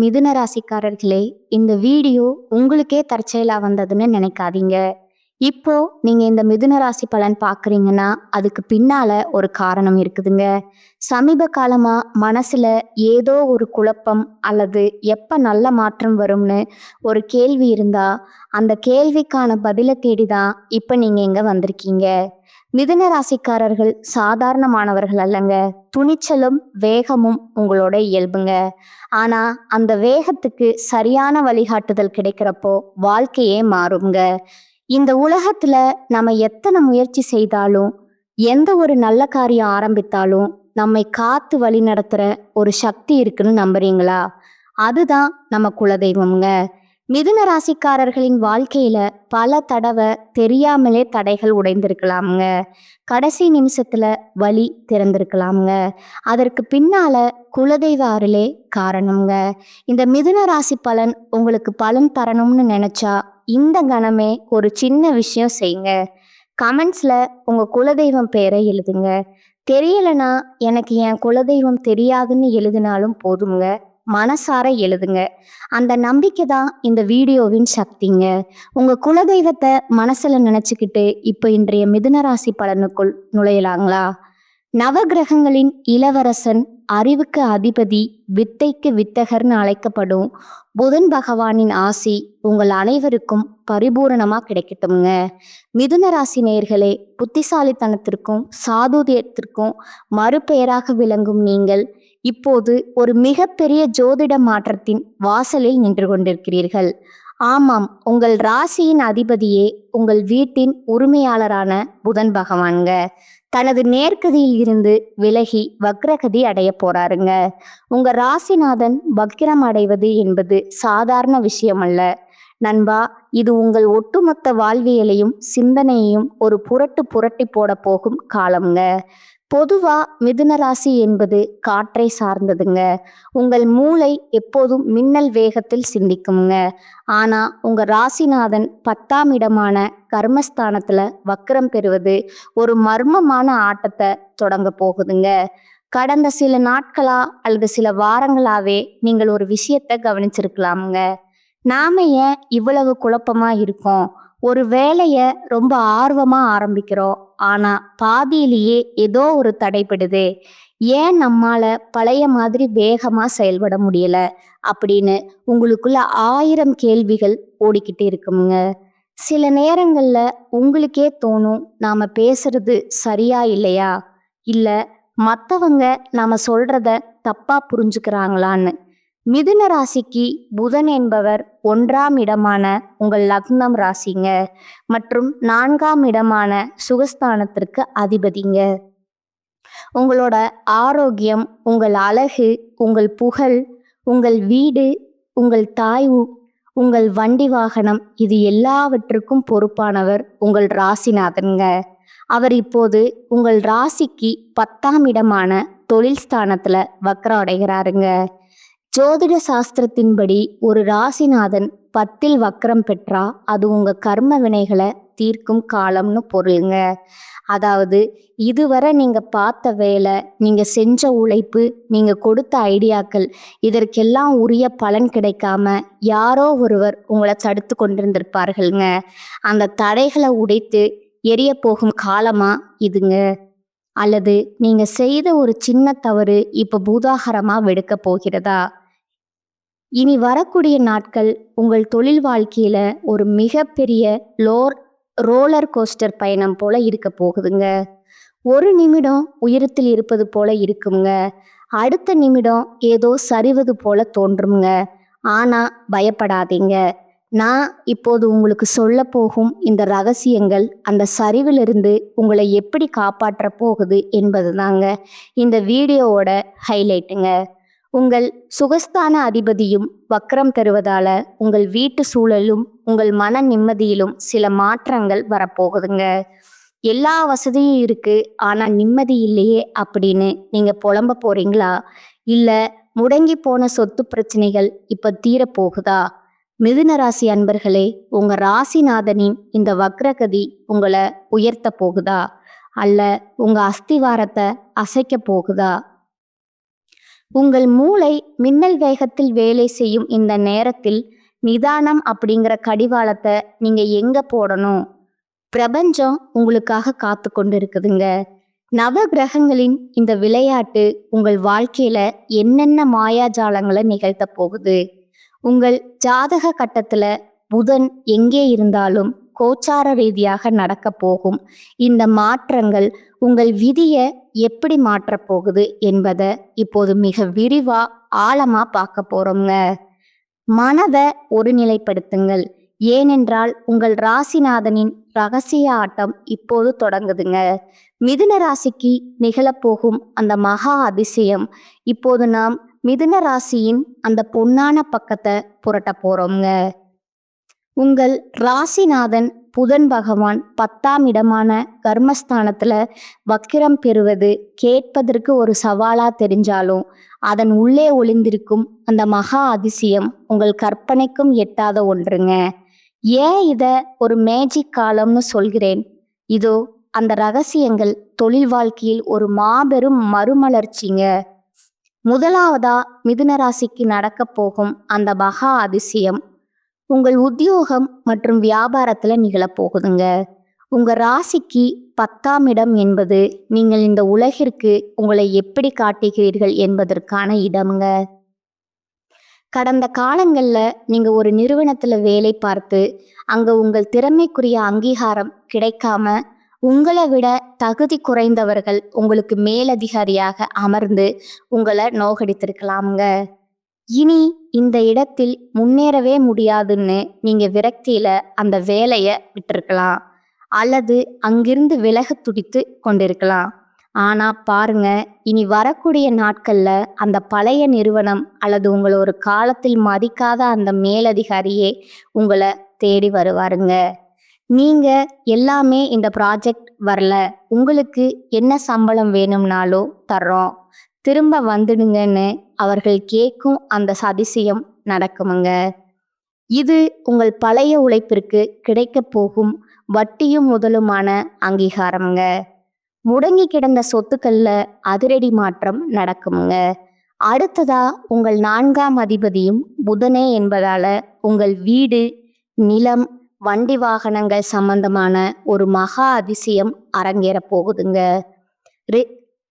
மிதுன ராசிக்காரர்களே, இந்த வீடியோ உங்களுக்கே தற்செயலா வந்ததுன்னு நினைக்காதீங்க. இப்போ நீங்க இந்த மிதுன ராசி பலன் பார்க்குறீங்கன்னா, அதுக்கு பின்னால ஒரு காரணம் இருக்குதுங்க. சமீப காலமா மனசுல ஏதோ ஒரு குழப்பம் அல்லது எப்ப நல்ல மாற்றம் வரும்னு ஒரு கேள்வி இருந்தா, அந்த கேள்விக்கான பதில தேடி தான் இப்ப நீங்க இங்க வந்திருக்கீங்க. மிதுன ராசிக்காரர்கள் சாதாரணமானவர்கள் அல்லங்க. துணிச்சலும் வேகமும் உங்களோட இயல்புங்க. ஆனா அந்த வேகத்துக்கு சரியான வழிகாட்டுதல் கிடைக்கிறப்போ வாழ்க்கையே மாறுங்க. இந்த உலகத்துல நம்ம எத்தனை முயற்சி செய்தாலும், எந்த ஒரு நல்ல காரியம் ஆரம்பித்தாலும் நம்மை காத்து வழி நடத்துற ஒரு சக்தி இருக்குன்னு நம்புறீங்களா? அதுதான் நம்ம குலதெய்வம்ங்க. மிதுன ராசிக்காரர்களின் வாழ்க்கையில பல தடவை தெரியாமலே தடைகள் உடைந்திருக்கலாமுங்க. கடைசி நிமிஷத்துல வழி திறந்திருக்கலாமுங்க. அதற்கு பின்னால குலதெய்வ அருளே காரணம்ங்க. இந்த மிதுன ராசி பலன் உங்களுக்கு பலன் தரணும்னு நினைச்சா இந்த கணமே ஒரு சின்ன விஷயம் செய்யுங்க. கமெண்ட்ஸ்ல உங்க குலதெய்வம் பேரை எழுதுங்க. தெரியலனா எனக்கு என் குலதெய்வம் தெரியாதுன்னு எழுதினாலும் போதுங்க. மனசார எழுதுங்க. அந்த நம்பிக்கை தான் இந்த வீடியோவின் சக்திங்க. உங்க குலதெய்வத்தை மனசுல நினைச்சுக்கிட்டு இப்ப இன்றைய மிதுன ராசி பலனுக்குள் நுழையலாங்களா? நவகிரகங்களின் இளவரசன், அறிவுக்கு அதிபதி, வித்தைக்கு வித்தகர்னு அழைக்கப்படும் புதன் பகவானின் ஆசி உங்கள் அனைவருக்கும் பரிபூரணமா கிடைக்கட்டும்ங்க. மிதுன ராசி நேயர்களே, புத்திசாலித்தனத்திற்கும் சாதுரியத்திற்கும் மறுபெயராக விளங்கும் நீங்கள் இப்போது ஒரு மிகப்பெரிய ஜோதிட மாற்றத்தின் வாசலில் நின்று கொண்டிருக்கிறீர்கள். ஆமாம், உங்கள் ராசியின் அதிபதியே உங்கள் வீட்டின் உரிமையாளரான புதன் பகவான்க. தனது நேர்கதியில் இருந்து விலகி வக்ரகதி அடைய போறாருங்க. உங்க ராசிநாதன் வக்ரம் அடைவது என்பது சாதாரண விஷயம் அல்ல நண்பா. இது உங்கள் ஒட்டுமொத்த வாழ்வியலையும் சிந்தனையையும் ஒரு புரட்டி போட போகும் காலம்ங்க. பொதுவா மிதுன ராசி என்பது காற்றை சார்ந்ததுங்க. உங்கள் மூளை எப்போதும் மின்னல் வேகத்தில் சிந்திக்குங்க. ஆனா உங்க ராசிநாதன் 10ஆம் இடமான கர்மஸ்தானத்துல வக்ரம் பெறுவது ஒரு மர்மமான ஆட்டத்தை தொடங்க போகுதுங்க. கடந்த சில நாட்களா அல்லது சில வாரங்களாவே நீங்கள் ஒரு விஷயத்தை கவனிச்சிருக்கலாமுங்க. நாம ஏன் இவ்வளவு குழப்பமா இருக்கோம்? ஒரு வேலைய ரொம்ப ஆர்வமா ஆரம்பிக்கிறோம், ஆனா பாதியிலேயே ஏதோ ஒரு தடைப்படுது. ஏன் நம்மால பழைய மாதிரி வேகமா செயல்பட முடியல அப்படின்னு உங்களுக்குள்ள 1000 கேள்விகள் ஓடிக்கிட்டு இருக்குங்க. சில நேரங்கள்ல உங்களுக்கே தோணும், நாம பேசுறது சரியா இல்லையா, இல்ல மத்தவங்க நாம சொல்றத தப்பா புரிஞ்சுக்கிறாங்களான்னு. மிதுன ராசிக்கு புதன் என்பவர் 1ஆம் இடமான உங்கள் லக்னம் ராசிங்க மற்றும் 4ஆம் இடமான சுகஸ்தானத்திற்கு அதிபதிங்க. உங்களோட ஆரோக்கியம், உங்கள் அழகு, உங்கள் புகழ், உங்கள் வீடு, உங்கள் தாய், உங்கள் வண்டி வாகனம், இது எல்லாவற்றுக்கும் பொறுப்பானவர் உங்கள் ராசிநாதன்ங்க. அவர் இப்போது உங்கள் ராசிக்கு 10ஆம் இடமான தொழில் ஸ்தானத்துல வக்ரம் அடைகிறாருங்க. ஜோதிட சாஸ்திரத்தின்படி ஒரு ராசிநாதன் 10ல் வக்ரம் பெற்றா அது உங்க கர்ம வினைகளை தீர்க்கும் காலம்னு பொருளுங்க. அதாவது இதுவரை நீங்க பார்த்த வேலை, நீங்க செஞ்ச உழைப்பு, நீங்க கொடுத்த ஐடியாக்கள், இதற்கெல்லாம் உரிய பலன் கிடைக்காம யாரோ ஒருவர் உங்களை தடுத்து கொண்டிருந்திருப்பார்கள்ங்க. அந்த தடைகளை உடைத்து எரிய போகும் காலமா இதுங்க. அல்லது நீங்க செய்த ஒரு சின்ன தவறு இப்ப பூதாகரமா வெடுக்க போகிறதா? இனி வரக்கூடிய நாட்கள் உங்கள் தொழில் வாழ்க்கையில ஒரு மிகப்பெரிய ரோலர் கோஸ்டர் பயணம் போல இருக்க போகுதுங்க. ஒரு நிமிடம் உயரத்தில் இருப்பது போல இருக்குங்க, அடுத்த நிமிடம் ஏதோ சரிவது போல தோன்றுங்க. ஆனா பயப்படாதீங்க. நான் இப்போது உங்களுக்கு சொல்ல போகும் இந்த ரகசியங்கள் அந்த சரிவிலிருந்து உங்களை எப்படி காப்பாற்ற போகுது என்பது தாங்க இந்த வீடியோவோட ஹைலைட்டுங்க. உங்கள் சுகஸ்தான அதிபதியும் வக்ரம் பெறுவதால உங்கள் வீட்டு சூழலும் உங்கள் மன நிம்மதியிலும் சில மாற்றங்கள் வரப்போகுதுங்க. எல்லா வசதியும் இருக்கு, ஆனா நிம்மதி இல்லையே அப்படின்னு நீங்க புலம்ப போறீங்களா? இல்ல முடங்கி போன சொத்து பிரச்சனைகள் இப்ப தீரப்போகுதா? மிதுன ராசி அன்பர்களே, உங்க ராசிநாதனின் இந்த வக்ரகதி உங்களை உயர்த்த போகுதா, அல்ல உங்க அஸ்திவாரத்தை அசைக்க போகுதா? உங்கள் மூளை மின்னல் வேகத்தில் வேலை செய்யும் இந்த நேரத்தில் நிதானம் அப்படிங்கிற கடிவாளத்தை நீங்க எங்க போடணும்? பிரபஞ்சம் உங்களுக்காக காத்து கொண்டு இருக்குதுங்க. நவ கிரகங்களின் இந்த விளையாட்டு உங்கள் வாழ்க்கையில என்னென்ன மாயாஜாலங்களை நிகழ்த்த போகுது? உங்கள் ஜாதக கட்டத்துல புதன் எங்கே இருந்தாலும் கோச்சார ரீதியாக நடக்க போகும் இந்த மாற்றங்கள் உங்கள் விதியை எப்படி மாற்றப் போகுது என்பதை இப்போது மிக விரிவா ஆழமா பார்க்க போறோங்க. மனதை ஒருநிலைப்படுத்துங்கள். ஏனென்றால் உங்கள் ராசிநாதனின் ரகசிய ஆட்டம் இப்போது தொடங்குதுங்க. மிதுன ராசிக்கு நிகழப்போகும் அந்த மகா அதிசயம் இப்போது நாம் மிதுன ராசியின் அந்த பொன்னான பக்கத்தை புரட்ட போறோங்க. உங்கள் ராசிநாதன் புதன் பகவான் 10ஆம் இடமான கர்மஸ்தானத்துல வக்கிரம் பெறுவது கேட்பதற்கு ஒரு சவாலா தெரிஞ்சாலும் அதன் உள்ளே ஒளிந்திருக்கும் அந்த மகா அதிசயம் உங்கள் கற்பனைக்கும் எட்டாத ஒன்றுங்க. ஏன் இத ஒரு மேஜிக் காலம்னு சொல்கிறேன்? இதோ அந்த ரகசியங்கள் தொழில் வாழ்க்கையில் ஒரு மாபெரும் மறுமலர்ச்சிங்க. முதலாவதா மிதுன ராசிக்கு நடக்க போகும் அந்த மகா அதிசயம் உங்கள் உத்தியோகம் மற்றும் வியாபாரத்துல நிகழப்போகுதுங்க. உங்க ராசிக்கு 10ஆம் இடம் என்பது நீங்கள் இந்த உலகிற்கு உங்களை எப்படி காட்டுகிறீர்கள் என்பதற்கான இடம்ங்க. கடந்த காலங்கள்ல நீங்க ஒரு நிறுவனத்துல வேலை பார்த்து அங்க உங்கள் திறமைக்குரிய அங்கீகாரம் கிடைக்காம உங்களை விட தகுதி குறைந்தவர்கள் உங்களுக்கு மேலதிகாரியாக அமர்ந்து உங்களை நோகடித்திருக்கலாமுங்க. இனி இந்த இடத்தில் முன்னேறவே முடியாதுன்னு நீங்க விரக்தியில அந்த வேலையை விட்டிருக்கலாம் அல்லது அங்கிருந்து விலக துடித்து கொண்டிருக்கலாம். ஆனா பாருங்க, இனி வரக்கூடிய நாட்கள்ல அந்த பழைய நிறுவனம் அல்லது உங்களை ஒரு காலத்தில் மதிக்காத அந்த மேலதிகாரியே உங்களை தேடி வருவாருங்க. நீங்க எல்லாமே இந்த ப்ராஜெக்ட் வரல, உங்களுக்கு என்ன சம்பளம் வேணும்னாலோ தர்றோம், திரும்ப வந்துடுங்கன்னு அவர்கள் கேட்கும் அந்த அதிசயம் நடக்குமுங்க. இது உங்கள் பழைய உழைப்பிற்கு கிடைக்க போகும் வட்டியும் முதலுமான அங்கீகாரம்ங்க. முடங்கி கிடந்த சொத்துக்கள்ல அதிரடி மாற்றம் நடக்குமுங்க. அடுத்ததா உங்கள் 4ஆம் அதிபதியும் புதனே என்பதால உங்கள் வீடு, நிலம், வண்டி வாகனங்கள் சம்பந்தமான ஒரு மகா அதிசயம் அரங்கேற போகுதுங்க.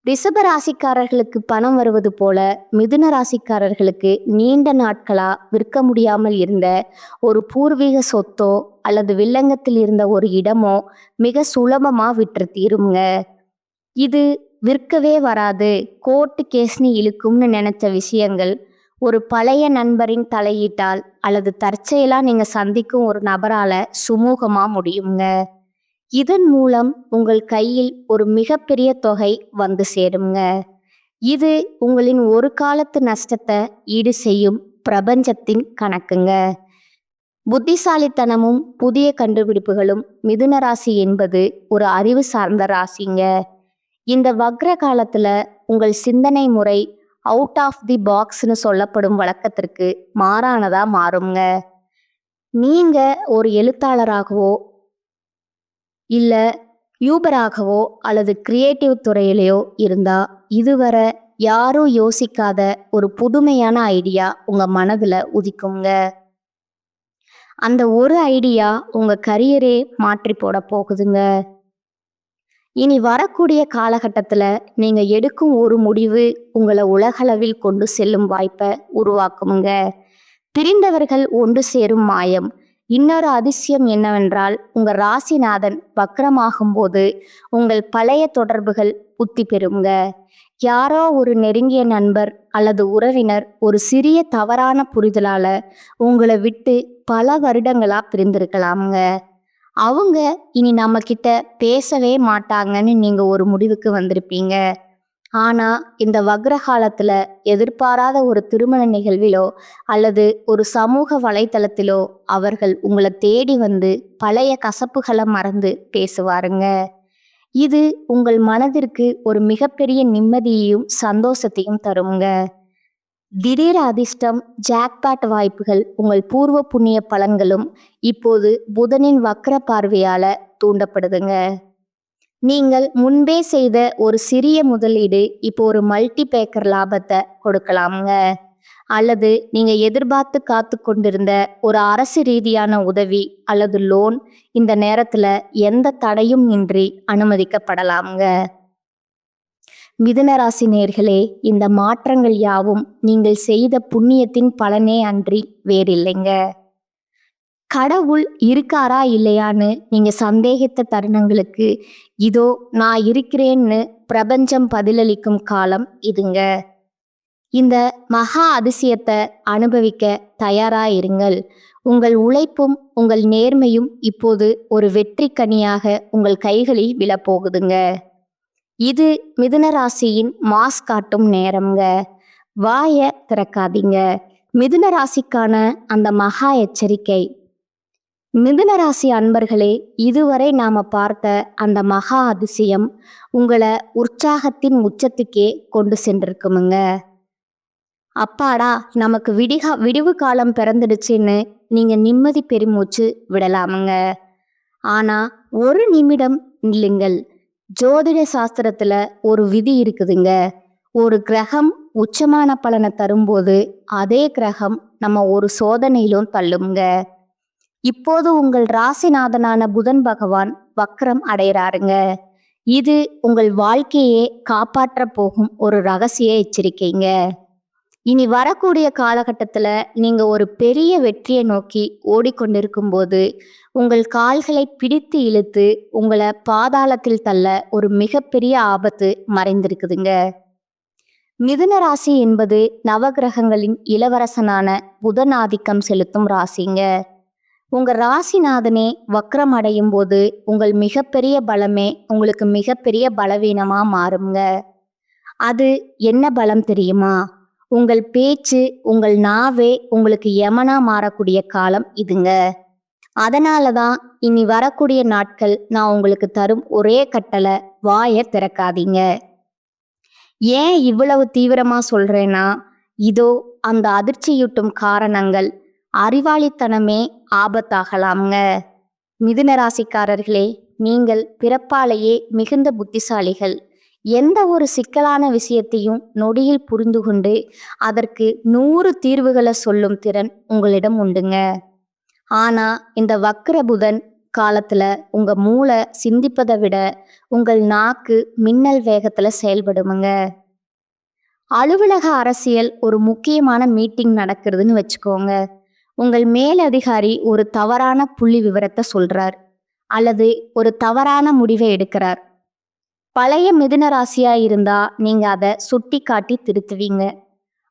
ரிஷப ராசிக்காரர்களுக்கு பணம் வருவது போல மிதுன ராசிக்காரர்களுக்கு நீண்ட நாட்களா விற்க முடியாமல் இருந்த ஒரு பூர்வீக சொத்தோ அல்லது வில்லங்கத்தில் இருந்த ஒரு இடமோ மிக சுலபமா விற்று தீருங்க. இது விற்கவே வராது, கோர்ட்டு கேஸ்னு இழுக்கும்னு நினைச்ச விஷயங்கள் ஒரு பழைய நண்பரின் தலையீட்டால் அல்லது தற்செயலா நீங்க சந்திக்கும் ஒரு நபரால சுமூகமா முடியுங்க. இதன் மூலம் உங்கள் கையில் ஒரு மிகப்பெரிய தொகை வந்து சேருங்க. இது உங்களின் ஒரு காலத்து நஷ்டத்தை ஈடு செய்யும் பிரபஞ்சத்தின் கணக்குங்க. புத்திசாலித்தனமும் புதிய கண்டுபிடிப்புகளும் மிதுன ராசி என்பது ஒரு அறிவு சார்ந்த ராசிங்க. இந்த வக்ர காலத்துல உங்கள் சிந்தனை முறை அவுட் ஆஃப் தி பாக்ஸ்னு சொல்லப்படும் வழக்கத்திற்கு மாறானதா மாறுங்க. நீங்க ஒரு எழுத்தாளராகவோ இல்ல யூபராகவோ அல்லது கிரியேட்டிவ் துறையிலையோ இருந்தா இதுவரை யாரும் யோசிக்காத ஒரு புதுமையான ஐடியா உங்க மனதுல உதிக்குங்க. அந்த ஒரு ஐடியா உங்க கரியரே மாற்றி போட போகுதுங்க. இனி வரக்கூடிய காலகட்டத்துல நீங்க எடுக்கும் ஒரு முடிவு உங்களை உலகளவில் கொண்டு செல்லும் வாய்ப்பை உருவாக்குமுங்க. பிரிந்தவர்கள் ஒன்று சேரும் மாயம். இன்னொரு அதிசயம் என்னவென்றால் உங்க ராசிநாதன் வக்ரமாகும் போது உங்கள் பழைய தொடர்புகள் புத்தி பெறுங்க. யாரோ ஒரு நெருங்கிய நண்பர் அல்லது உறவினர் ஒரு சிறிய தவறான புரிதலால உங்களை விட்டு பல வருடங்களா பிரிந்திருக்கலாமுங்க. அவங்க இனி நம்ம கிட்ட பேசவே மாட்டாங்கன்னு நீங்க ஒரு முடிவுக்கு வந்திருப்பீங்க. ஆனா இந்த வக்ர காலத்துல எதிர்பாராத ஒரு திருமண நிகழ்விலோ அல்லது ஒரு சமூக வலைத்தளத்திலோ அவர்கள் உங்களை தேடி வந்து பழைய கசப்புகளை மறந்து பேசுவாருங்க. இது உங்கள் மனதிற்கு ஒரு மிகப்பெரிய நிம்மதியையும் சந்தோஷத்தையும் தருங்க. திடீர் அதிர்ஷ்டம், ஜாக்பாட் வாய்ப்புகள், உங்கள் பூர்வ புண்ணிய பலன்களும் இப்போது புதனின் வக்ர பார்வையால தூண்டப்படுதுங்க. நீங்கள் முன்பே செய்த ஒரு சிறிய முதலீடு இப்போ ஒரு மல்டி பேக்கர் லாபத்தை கொடுக்கலாமுங்க. அல்லது நீங்க எதிர்பார்த்து காத்து கொண்டிருந்த ஒரு அரசு ரீதியான உதவி அல்லது லோன் இந்த நேரத்துல எந்த தடையும் இன்றி அனுமதிக்கப்படலாமுங்க. மிதுன ராசி நேயர்களே, இந்த மாற்றங்கள் யாவும் நீங்கள் செய்த புண்ணியத்தின் பலனே அன்றி வேறில்லைங்க. கடவுள் இருக்காரா இல்லையான்னு நீங்க சந்தேகித்த தருணங்களுக்கு இதோ நான் இருக்கிறேன்னு பிரபஞ்சம் பதிலளிக்கும் காலம் இதுங்க. இந்த மகா அதிசயத்தை அனுபவிக்க தயாரா இருங்கள். உங்கள் உழைப்பும் உங்கள் நேர்மையும் இப்போது ஒரு வெற்றி கனியாக உங்கள் கைகளில் விழப்போகுதுங்க. இது மிதுன ராசியின் மாஸ் காட்டும் நேரம்ங்க. வாய திறக்காதீங்க. மிதுன ராசிக்கான அந்த மகா எச்சரிக்கை. மிதுன ராசி அன்பர்களே, இதுவரை நாம பார்த்த அந்த மகா அதிசயம் உங்களை உற்சாகத்தின் உச்சத்துக்கே கொண்டு சென்றிருக்குமுங்க. அப்பாடா, நமக்கு விடிவு காலம் பிறந்துடுச்சுன்னு நீங்க நிம்மதி பெருமூச்சு விடலாமுங்க. ஆனா ஒரு நிமிடம் நில்லுங்கள். ஜோதிட சாஸ்திரத்துல ஒரு விதி இருக்குதுங்க. ஒரு கிரகம் உச்சமான பலனை தரும்போது அதே கிரகம் நம்ம ஒரு சோதனையிலும் தள்ளுங்க. இப்போது உங்கள் ராசிநாதனான புதன் பகவான் வக்ரம் அடைகிறாருங்க. இது உங்கள் வாழ்க்கையே காப்பாற்ற போகும் ஒரு ரகசிய எச்சரிக்கைங்க. இனி வரக்கூடிய காலகட்டத்துல நீங்க ஒரு பெரிய வெற்றியை நோக்கி ஓடிக்கொண்டிருக்கும் போது உங்கள் கால்களை பிடித்து இழுத்து உங்களை பாதாளத்தில் தள்ள ஒரு மிகப்பெரிய ஆபத்து மறைந்திருக்குதுங்க. மிதுன ராசி என்பது நவகிரகங்களின் இளவரசனான புதன் ஆதிக்கம் செலுத்தும் ராசிங்க. உங்க ராசிநாதனே வக்ரம் அடையும் போது உங்கள் மிகப்பெரிய பலமே உங்களுக்கு மிகப்பெரிய பலவீனமா மாறுங்க. அது என்ன பலம் தெரியுமா? உங்கள் பேச்சு, உங்கள் நாவே உங்களுக்கு யமனா மாறக்கூடிய காலம் இதுங்க. அதனால தான் இனி வரக்கூடிய நாட்கள் நான் உங்களுக்கு தரும் ஒரே கட்டளை, வாயை திறக்காதீங்க. ஏன் இவ்வளவு தீவிரமா சொல்றேன்னா, இதோ அந்த அதிர்ச்சியூட்டும் காரணங்கள். அறிவாளித்தனமே ஆபத்தாகலாம்ங்க. மிதுன ராசிக்காரர்களே, நீங்கள் பிறப்பாலேயே மிகுந்த புத்திசாலிகள். எந்த ஒரு சிக்கலான விஷயத்தையும் நொடியில் புரிந்து கொண்டு அதற்கு 100 தீர்வுகளை சொல்லும் திறன் உங்களிடம் உண்டுங்க. ஆனா இந்த வக்ர புதன் காலத்துல உங்க மூளை சிந்திப்பதை விட உங்கள் நாக்கு மின்னல் வேகத்துல செயல்படுமுங்க. அலுவலக அரசியல் ஒரு முக்கியமான மீட்டிங் நடக்கிறதுன்னு வச்சுக்கோங்க. உங்கள் மேலதிகாரி ஒரு தவறான புள்ளி விவரத்தை சொல்றார் அல்லது ஒரு தவறான முடிவை எடுக்கிறார். பழைய மிதுன ராசியா இருந்தா நீங்க அதை சுட்டி காட்டி திருத்துவீங்க.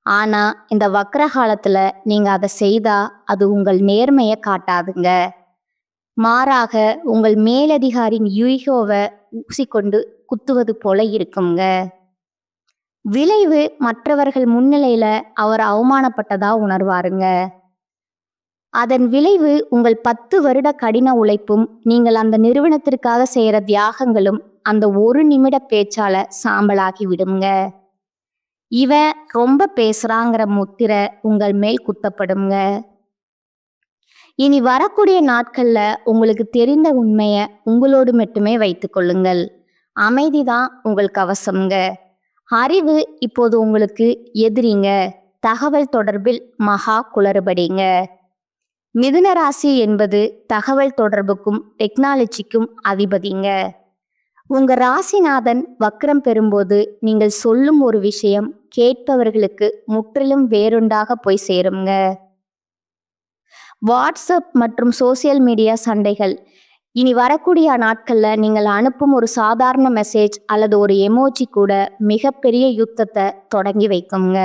ஆனா இந்த வக்ர காலத்துல நீங்க அதை செய்தா அது உங்கள் நேர்மையை காட்டாதுங்க. மாறாக உங்கள் மேலதிகாரின் ஈகோவை ஊசி கொண்டு குத்துவது போல இருக்குங்க. விளைவு மற்றவர்கள் முன்னிலையில அவர் அவமானப்பட்டதா உணர்வாருங்க. அதன் விளைவு உங்கள் 10 வருட கடின உழைப்பும் நீங்கள் அந்த நிறுவனத்திற்காக செய்யற தியாகங்களும் அந்த ஒரு நிமிட பேச்சால சாம்பலாகி விடுங்க. இவன் ரொம்ப பேசுறாங்கிற முத்திரை உங்கள் மேல் குத்தப்படுங்க. இனி வரக்கூடிய நாட்கள்ல உங்களுக்கு தெரிந்த உண்மைய உங்களோடு மட்டுமே வைத்துக் கொள்ளுங்கள். அமைதிதான் உங்கள் கவசம்ங்க. அறிவு இப்போது உங்களுக்கு எதிரிங்க. தகவல் தொடர்பில் மகா குளறுபடிங்க. மிதுன ராசி என்பது தகவல் தொடர்புக்கும் டெக்னாலஜிக்கும் அதிபதிங்க. உங்க ராசிநாதன் வக்ரம் பெறும்போது நீங்கள் சொல்லும் ஒரு விஷயம் கேட்பவர்களுக்கு முற்றிலும் வேறுண்டாக போய் சேருங்க. வாட்ஸ்அப் மற்றும் சோசியல் மீடியா சண்டைகள். இனி வரக்கூடிய நாட்கள்ல நீங்கள் அனுப்பும் ஒரு சாதாரண மெசேஜ் அல்லது ஒரு எமோஜி கூட மிகப்பெரிய யுத்தத்தை தொடங்கி வைக்குங்க.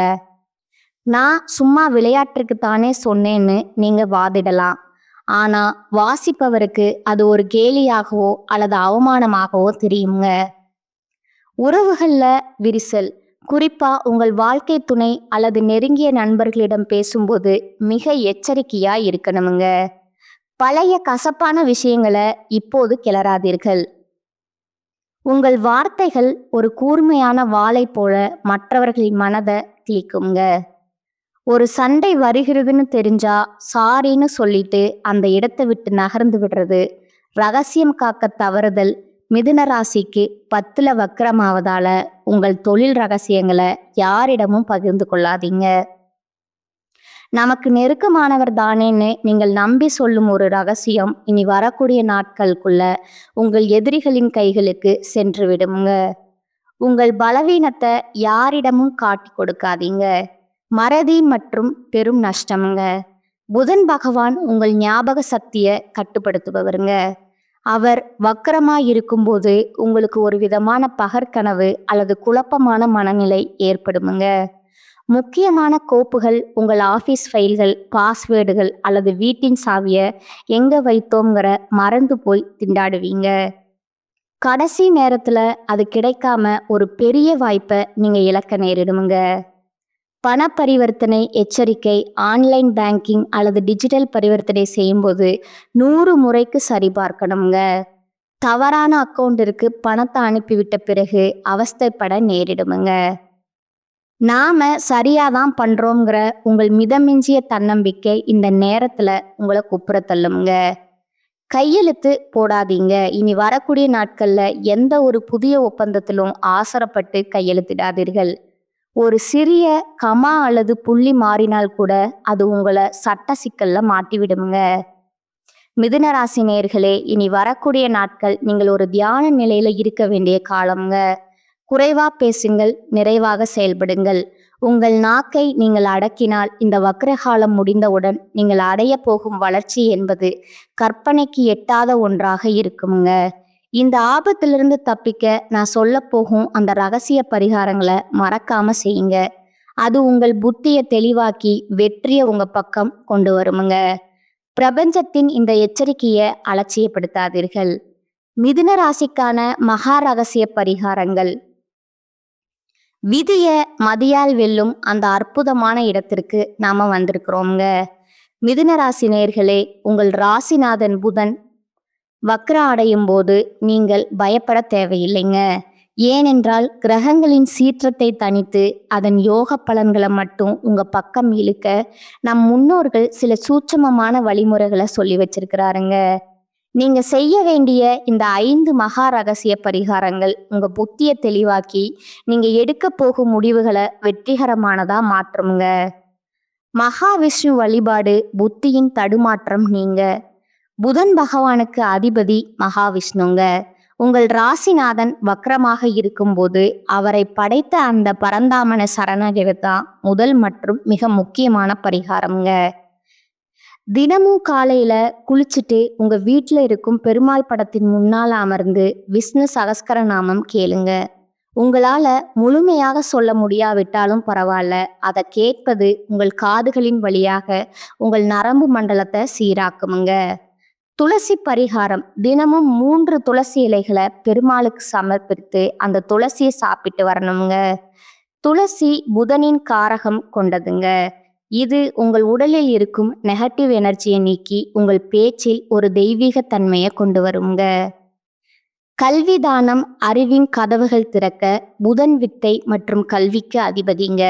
நான் சும்மா விளையாட்டுக்கு தானே சொன்னேன்னு நீங்க வாதிடலாம். ஆனா வாசிப்பவருக்கு அது ஒரு கேலியாகவோ அல்லது அவமானமாகவோ தெரியுங்க. உறவுகள்ல விரிசல். குறிப்பா உங்கள் வாழ்க்கை துணை அல்லது நெருங்கிய நண்பர்களிடம் பேசும்போது மிக எச்சரிக்கையா இருக்கணுமுங்க. பழைய கசப்பான விஷயங்களை இப்போது கிளறாதீர்கள். உங்கள் வார்த்தைகள் ஒரு கூர்மையான வாளை போல மற்றவர்களின் மனதை கிழிக்குங்க. ஒரு சண்டை வருகிறதுன்னு தெரிஞ்சா சாரின்னு சொல்லிட்டு அந்த இடத்தை விட்டு நகர்ந்து விடுறது, ரகசியம் காக்க தவறுதல், மிதுன ராசிக்கு 10ல வக்ரமாவதால உங்கள் தொழில் ரகசியங்களை யாரிடமும் பகிர்ந்து கொள்ளாதீங்க. நமக்கு நெருக்கமானவர் தானேன்னு நீங்கள் நம்பி சொல்லும் ஒரு ரகசியம் இனி வரக்கூடிய நாட்களுக்குள்ள உங்கள் எதிரிகளின் கைகளுக்கு சென்று விடுங்க. உங்கள் பலவீனத்தை யாரிடமும் காட்டி கொடுக்காதீங்க. மறதி மற்றும் பெரும் நஷ்டமுங்க. புதன் பகவான் உங்கள் ஞாபக சக்தியை கட்டுப்படுத்துபவருங்க. அவர் வக்கரமாய் இருக்கும்போது உங்களுக்கு ஒரு விதமான பகற்கனவு அல்லது குழப்பமான மனநிலை ஏற்படுமுங்க. முக்கியமான கோப்புகள், உங்கள் ஆஃபீஸ் ஃபைல்கள், பாஸ்வேர்டுகள் அல்லது வீட்டின் சாவியை எங்கே வைத்தோங்கிற மறந்து போய் திண்டாடுவீங்க. கடைசி நேரத்தில் அது கிடைக்காம ஒரு பெரிய வாய்ப்பை நீங்கள் இழக்க நேரிடுமுங்க. பண பரிவர்த்தனை எச்சரிக்கை. ஆன்லைன் பேங்கிங் அல்லது டிஜிட்டல் பரிவர்த்தனை செய்யும்போது 100 முறைக்கு சரிபார்க்கணுங்க. தவறான அக்கௌண்டிற்கு பணத்தை அனுப்பிவிட்ட பிறகு அவஸ்தைப்பட நேரிடுமுங்க. நாம சரியாதான் பண்றோங்கிற உங்கள் மிதமிஞ்சிய தன்னம்பிக்கை இந்த நேரத்துல உங்களை குப்புற தள்ளுமுங்க. கையெழுத்து போடாதீங்க. இனி வரக்கூடிய நாட்கள்ல எந்த ஒரு புதிய ஒப்பந்தத்திலும் ஆசரப்பட்டு கையெழுத்திடாதீர்கள். ஒரு சிறிய கமா அல்லது புள்ளி மாறினால் கூட அது உங்களை சட்ட சிக்கல்ல மாட்டிவிடுமுங்க. மிதுன ராசி நேயர்களே, இனி வரக்கூடிய நாட்கள் நீங்கள் ஒரு தியான நிலையில இருக்க வேண்டிய காலம்ங்க. குறைவா பேசுங்கள், நிறைவாக செயல்படுங்கள். உங்கள் நாக்கை நீங்கள் அடக்கினால் இந்த வக்ரகாலம் முடிந்தவுடன் நீங்கள் அடைய போகும் வளர்ச்சி என்பது கற்பனைக்கு எட்டாத ஒன்றாக இருக்குங்க. இந்த ஆபத்திலிருந்து தப்பிக்க நான் சொல்ல போகும் அந்த ரகசிய பரிகாரங்களை மறக்காம செய்யுங்க. அது உங்கள் புத்தியை தெளிவாக்கி வெற்றியை உங்க பக்கம் கொண்டு வருமுங்க. பிரபஞ்சத்தின் இந்த எச்சரிக்கையை அலட்சியப்படுத்தாதீர்கள். மிதுன ராசிக்கான மகா ரகசிய பரிகாரங்கள். விதிய மதியால் வெல்லும் அந்த அற்புதமான இடத்திற்கு நாம வந்திருக்கிறோங்க. மிதுன ராசி நேயர்களே, உங்கள் ராசிநாதன் புதன் வக்ர அடையும் போது நீங்கள் பயப்பட தேவையில்லைங்க. ஏனென்றால் கிரகங்களின் சீற்றத்தை தணித்து அதன் யோக பலன்களை மட்டும் உங்க பக்கம் இழுக்க நம் முன்னோர்கள் சில சூட்சமமான வழிமுறைகளை சொல்லி வச்சிருக்கிறாருங்க. நீங்க செய்ய வேண்டிய இந்த 5 மகா ரகசிய பரிகாரங்கள் உங்க புத்தியை தெளிவாக்கி நீங்க எடுக்க போகும் முடிவுகளை வெற்றிகரமானதா மாற்றுங்க. மகாவிஷ்ணு வழிபாடு புத்தியின் தடுமாற்றம் நீங்க. புதன் பகவானுக்கு அதிபதி மகாவிஷ்ணுங்க. உங்கள் ராசிநாதன் வக்ரமாக இருக்கும்போது அவரை படைத்த அந்த பரந்தாமன சரணடைவதுதான் முதல் மற்றும் மிக முக்கியமான பரிகாரம்ங்க. தினமும் காலையில குளிச்சுட்டு உங்க வீட்டில் இருக்கும் பெருமாள் படத்தின் முன்னால் அமர்ந்து விஷ்ணு சகஸ்கர நாமம் கேளுங்க. உங்களால முழுமையாக சொல்ல முடியாவிட்டாலும் பரவாயில்ல, அதை கேட்பது உங்கள் காதுகளின் வழியாக உங்கள் நரம்பு மண்டலத்தை சீராக்குமுங்க. துளசி பரிகாரம். தினமும் 3 துளசி இலைகளை பெருமாளுக்கு சமர்ப்பித்து அந்த துளசியை சாப்பிட்டு வரணுங்க. துளசி புதனின் காரகம் கொண்டதுங்க. இது உங்கள் உடலில் இருக்கும் நெகட்டிவ் எனர்ஜியை நீக்கி உங்கள் பேச்சில் ஒரு தெய்வீக தன்மையை கொண்டு வருங்க. கல்வி தானம். அறிவின் கதவுகள் திறக்க புதன் வித்தை மற்றும் கல்விக்கு அதிபதிங்க.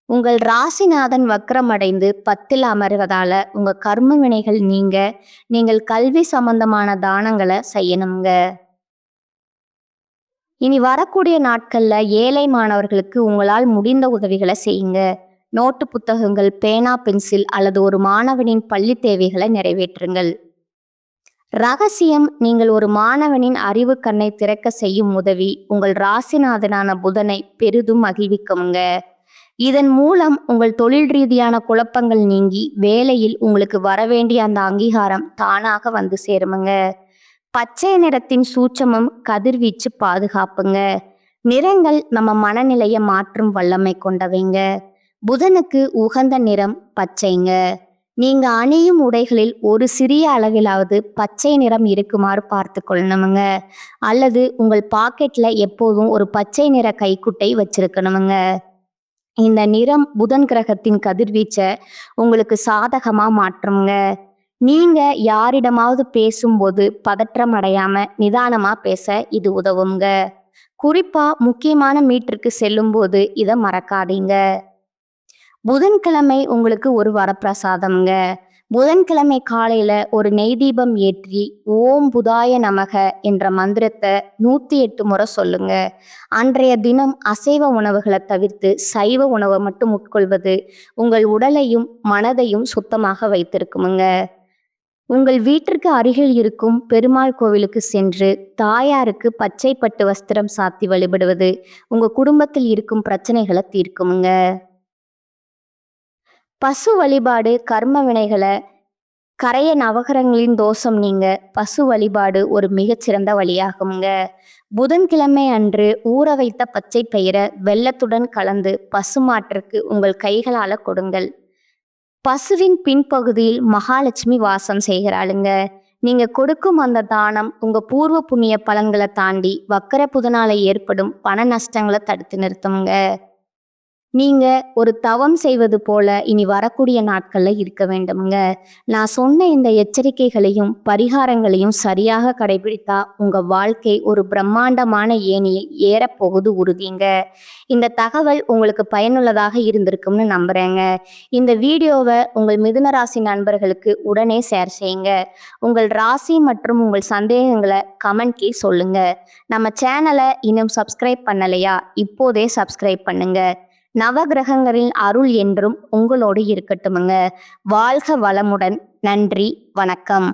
உங்கள் ராசிநாதன் வக்ரமடைந்து 10ல் அமர்வதால உங்க கர்ம வினைகள் நீங்க நீங்கள் கல்வி சம்பந்தமான தானங்களை செய்யணுங்க. இனி வரக்கூடிய நாட்கள்ல ஏழை மாணவர்களுக்கு உங்களால் முடிந்த உதவிகளை செய்யுங்க. நோட்டு புத்தகங்கள், பேனா, பென்சில் அல்லது ஒரு மாணவனின் பள்ளி தேவைகளை நிறைவேற்றுங்கள். ரகசியம். நீங்கள் ஒரு மாணவனின் அறிவு கண்ணை திறக்க செய்யும் உதவி உங்கள் ராசிநாதனான புதனை பெரிதும் மகிழ்விக்குமுங்க. இதன் மூலம் உங்கள் தொழில் ரீதியான குழப்பங்கள் நீங்கி வேலையில் உங்களுக்கு வரவேண்டிய அந்த அங்கீகாரம் தானாக வந்து சேருமுங்க. பச்சை நிறத்தின் சூட்சமம் கதிர்வீச்சு பாதுகாப்புங்க. நிறங்கள் நம்ம மனநிலையை மாற்றும் வல்லமை கொண்டவைங்க. புதனுக்கு உகந்த நிறம் பச்சைங்க. நீங்க அணியும் உடைகளில் ஒரு சிறிய அளவிலாவது பச்சை நிறம் இருக்குமாறு பார்த்து கொள்ளணுமுங்க. அல்லது உங்கள் பாக்கெட்ல எப்போதும் ஒரு பச்சை நிற கைக்குட்டை வச்சிருக்கணுமுங்க. இந்த நிறம் புதன் கிரகத்தின் கதிர்வீச்சை உங்களுக்கு சாதகமா மாற்றுங்க. நீங்க யாரிடமாவது பேசும்போது பதற்றம் அடையாம நிதானமா பேச இது உதவுங்க. குறிப்பா முக்கியமான மீட்டிற்கு செல்லும் போது இதை மறக்காதீங்க. புதன்கிழமை உங்களுக்கு ஒரு வரப்பிரசாதம்ங்க. புதன்கிழமை காலையில ஒரு நெய் தீபம் ஏற்றி ஓம் புதாய நமக என்ற மந்திரத்தை 108 முறை சொல்லுங்க. அன்றைய தினம் அசைவ உணவுகளை தவிர்த்து சைவ உணவை மட்டும் உட்கொள்வது உங்கள் உடலையும் மனதையும் சுத்தமாக வைத்திருக்குமுங்க. உங்கள் வீட்டிற்கு அருகில் இருக்கும் பெருமாள் கோவிலுக்கு சென்று தாயாருக்கு பச்சை பட்டு வஸ்திரம் சாத்தி வழிபடுவது உங்க குடும்பத்தில் இருக்கும் பிரச்சனைகளை தீர்க்குமுங்க. பசு வழிபாடு கர்ம வினைகளை கரைய நவகிரகங்களின் தோஷம் நீங்க பசு வழிபாடு ஒரு மிகச்சிறந்த வழியாகுங்க. புதன்கிழமை அன்று ஊற வைத்த பச்சை பயிரை வெல்லத்துடன் கலந்து பசுமாட்டிற்கு உங்கள் கைகளால கொடுங்கள். பசுவின் பின்பகுதியில் மகாலட்சுமி வாசம் செய்கிறாளுங்க. நீங்க கொடுக்கும் அந்த தானம் உங்க பூர்வ புண்ணிய பலன்களை தாண்டி வக்கர புதனால ஏற்படும் பண நஷ்டங்களை தடுத்து நிறுத்துங்க. நீங்க ஒரு தவம் செய்வது போல இனி வரக்கூடிய நாட்கள்ல இருக்க வேண்டுமுங்க. நான் சொன்ன இந்த எச்சரிக்கைகளையும் பரிகாரங்களையும் சரியாக கடைபிடித்தா உங்க வாழ்க்கை ஒரு பிரம்மாண்டமான ஏணியில் ஏறப்போகுது உறுதிங்க. இந்த தகவல் உங்களுக்கு பயனுள்ளதாக இருந்திருக்கும்னு நம்புறேங்க. இந்த வீடியோவை உங்கள் மிதுன ராசி நண்பர்களுக்கு உடனே ஷேர் செய்யுங்க. உங்கள் ராசி மற்றும் உங்கள் சந்தேகங்களை கமெண்ட்லி சொல்லுங்க. நம்ம சேனலை இன்னும் சப்ஸ்கிரைப் பண்ணலையா? இப்போதே சப்ஸ்கிரைப் பண்ணுங்க. நவகிரகங்களின் அருள் என்றும் உங்களோடு இருக்கட்டுமுங்க. வாழ்க வளமுடன். நன்றி, வணக்கம்.